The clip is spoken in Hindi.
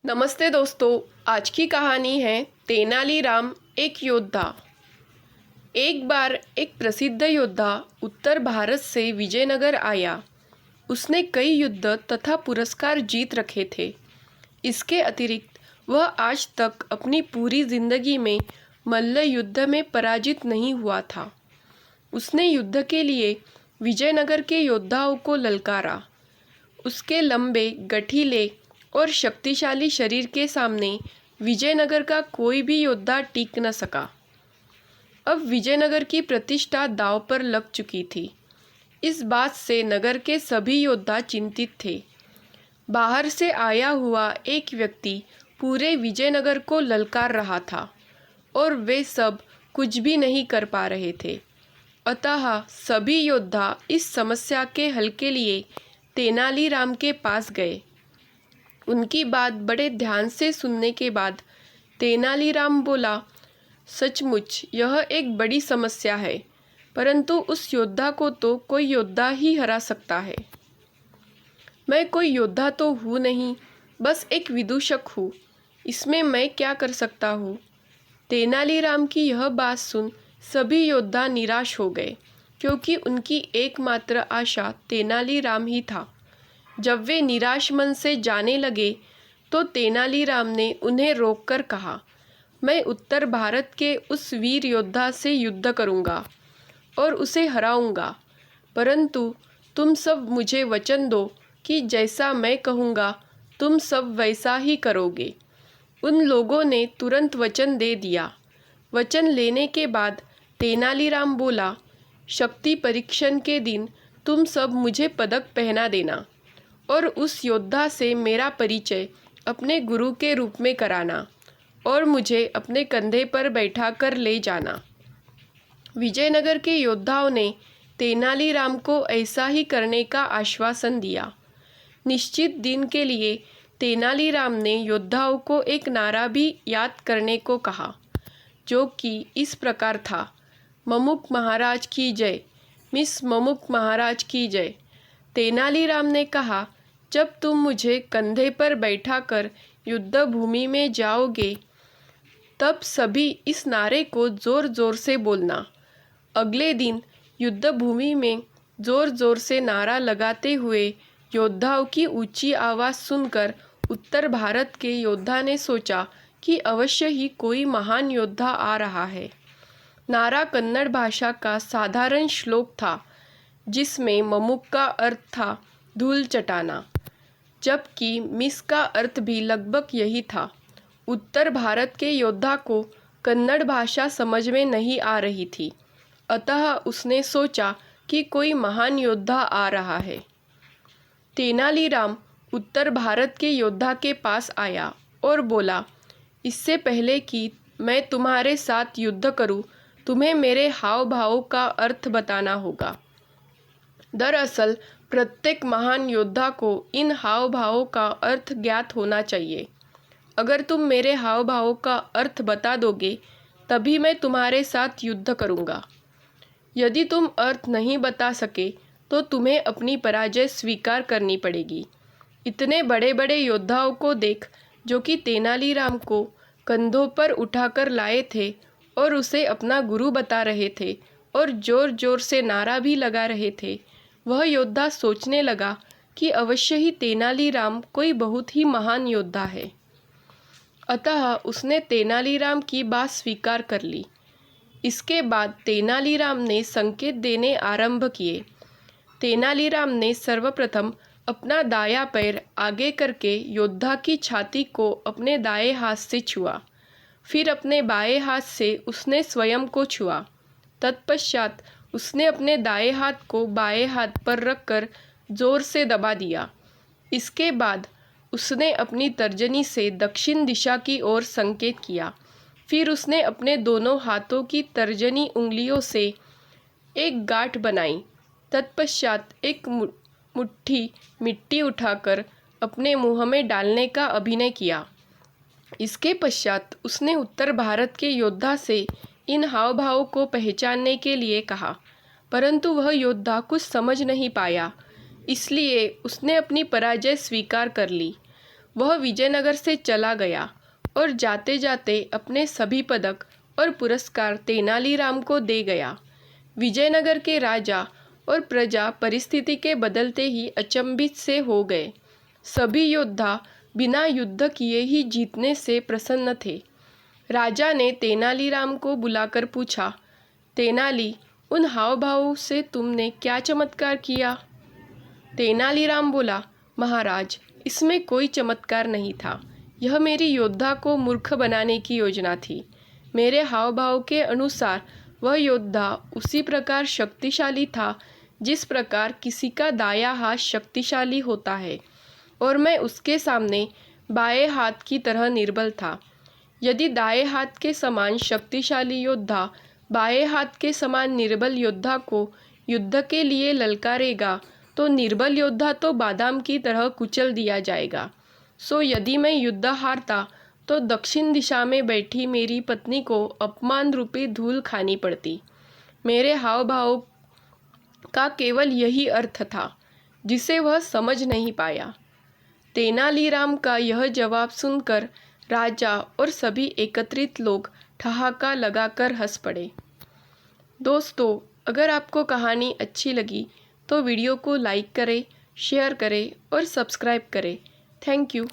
नमस्ते दोस्तों। आज की कहानी है तेनालीराम एक योद्धा। एक बार एक प्रसिद्ध योद्धा उत्तर भारत से विजयनगर आया। उसने कई युद्ध तथा पुरस्कार जीत रखे थे। इसके अतिरिक्त वह आज तक अपनी पूरी जिंदगी में मल्ल युद्ध में पराजित नहीं हुआ था। उसने युद्ध के लिए विजयनगर के योद्धाओं को ललकारा। उसके लंबे, गठीले और शक्तिशाली शरीर के सामने विजयनगर का कोई भी योद्धा टिक न सका। अब विजयनगर की प्रतिष्ठा दांव पर लग चुकी थी। इस बात से नगर के सभी योद्धा चिंतित थे। बाहर से आया हुआ एक व्यक्ति पूरे विजयनगर को ललकार रहा था और वे सब कुछ भी नहीं कर पा रहे थे। अतः सभी योद्धा इस समस्या के हल के लिए तेनालीराम के पास गए। उनकी बात बड़े ध्यान से सुनने के बाद तेनालीराम बोला, सचमुच यह एक बड़ी समस्या है, परंतु उस योद्धा को तो कोई योद्धा ही हरा सकता है। मैं कोई योद्धा तो हूँ नहीं, बस एक विदूषक हूँ। इसमें मैं क्या कर सकता हूँ? तेनालीराम की यह बात सुन सभी योद्धा निराश हो गए, क्योंकि उनकी एकमात्र आशा तेनालीराम ही था। जब वे निराश मन से जाने लगे तो तेनालीराम ने उन्हें रोककर कहा, मैं उत्तर भारत के उस वीर योद्धा से युद्ध करूंगा और उसे हराऊंगा, परंतु तुम सब मुझे वचन दो कि जैसा मैं कहूँगा तुम सब वैसा ही करोगे। उन लोगों ने तुरंत वचन दे दिया। वचन लेने के बाद तेनालीराम बोला, शक्ति परीक्षण के दिन तुम सब मुझे पदक पहना देना और उस योद्धा से मेरा परिचय अपने गुरु के रूप में कराना और मुझे अपने कंधे पर बैठाकर ले जाना। विजयनगर के योद्धाओं ने तेनालीराम को ऐसा ही करने का आश्वासन दिया। निश्चित दिन के लिए तेनालीराम ने योद्धाओं को एक नारा भी याद करने को कहा, जो कि इस प्रकार था, ममुक महाराज की जय, मिस ममुक महाराज की जय। तेनालीराम ने कहा, जब तुम मुझे कंधे पर बैठाकर युद्ध भूमि में जाओगे तब सभी इस नारे को ज़ोर ज़ोर से बोलना। अगले दिन युद्ध भूमि में ज़ोर ज़ोर से नारा लगाते हुए योद्धाओं की ऊंची आवाज़ सुनकर उत्तर भारत के योद्धा ने सोचा कि अवश्य ही कोई महान योद्धा आ रहा है। नारा कन्नड़ भाषा का साधारण श्लोक था, जिसमें ममुक का अर्थ था धूल चटाना, जबकि मिस का अर्थ भी लगभग यही था। उत्तर भारत के योद्धा को कन्नड़ भाषा समझ में नहीं आ रही थी, अतः उसने सोचा कि कोई महान योद्धा आ रहा है। तेनालीराम उत्तर भारत के योद्धा के पास आया और बोला, इससे पहले कि मैं तुम्हारे साथ युद्ध करूं, तुम्हें मेरे हाव भाव का अर्थ बताना होगा। दरअसल प्रत्येक महान योद्धा को इन हाव भावों का अर्थ ज्ञात होना चाहिए। अगर तुम मेरे हाव भावों का अर्थ बता दोगे तभी मैं तुम्हारे साथ युद्ध करूंगा। यदि तुम अर्थ नहीं बता सके तो तुम्हें अपनी पराजय स्वीकार करनी पड़ेगी। इतने बड़े बड़े योद्धाओं को देख, जो कि तेनालीराम को कंधों पर उठाकर लाए थे और उसे अपना गुरु बता रहे थे और जोर जोर से नारा भी लगा रहे थे, वह योद्धा सोचने लगा कि अवश्य ही तेनालीराम कोई बहुत ही महान योद्धा है। अतः उसने तेनालीराम की बात स्वीकार कर ली। इसके बाद तेनालीराम ने संकेत देने आरंभ किए। तेनालीराम ने सर्वप्रथम अपना दायां पैर आगे करके योद्धा की छाती को अपने दाएं हाथ से छुआ। फिर अपने बाएं हाथ से उसने स्वयं को छुआ। तत्पश्चात उसने अपने दाएं हाथ को बाएं हाथ पर रखकर जोर से दबा दिया। इसके बाद उसने अपनी तर्जनी से दक्षिण दिशा की ओर संकेत किया। फिर उसने अपने दोनों हाथों की तर्जनी उंगलियों से एक गांठ बनाई। तत्पश्चात एक मुट्ठी मिट्टी उठाकर अपने मुंह में डालने का अभिनय किया। इसके पश्चात उसने उत्तर भारत के योद्धा से इन हाव भावों को पहचानने के लिए कहा, परंतु वह योद्धा कुछ समझ नहीं पाया, इसलिए उसने अपनी पराजय स्वीकार कर ली। वह विजयनगर से चला गया और जाते जाते अपने सभी पदक और पुरस्कार तेनालीराम को दे गया। विजयनगर के राजा और प्रजा परिस्थिति के बदलते ही अचंभित से हो गए। सभी योद्धा बिना युद्ध किए ही जीतने से प्रसन्न थे। राजा ने तेनालीराम को बुलाकर पूछा, तेनाली, उन हाव भाव से तुमने क्या चमत्कार किया? तेनालीराम बोला, महाराज, इसमें कोई चमत्कार नहीं था। यह मेरी योद्धा को मूर्ख बनाने की योजना थी। मेरे हाव भाव के अनुसार वह योद्धा उसी प्रकार शक्तिशाली था जिस प्रकार किसी का दायां हाथ शक्तिशाली होता है, और मैं उसके सामने बाएं हाथ की तरह निर्बल था। यदि दाएं हाथ के समान शक्तिशाली योद्धा बाएं हाथ के समान निर्बल योद्धा को युद्ध के लिए ललकारेगा तो निर्बल योद्धा तो बादाम की तरह कुचल दिया जाएगा। सो यदि मैं युद्ध हारता तो दक्षिण दिशा में बैठी मेरी पत्नी को अपमान रूपी धूल खानी पड़ती। मेरे हाव भाव का केवल यही अर्थ था जिसे वह समझ नहीं पाया। तेनालीराम का यह जवाब सुनकर राजा और सभी एकत्रित लोग ठहाका लगाकर हंस पड़े। दोस्तों, अगर आपको कहानी अच्छी लगी तो वीडियो को लाइक करें, शेयर करें और सब्सक्राइब करें। Thank you.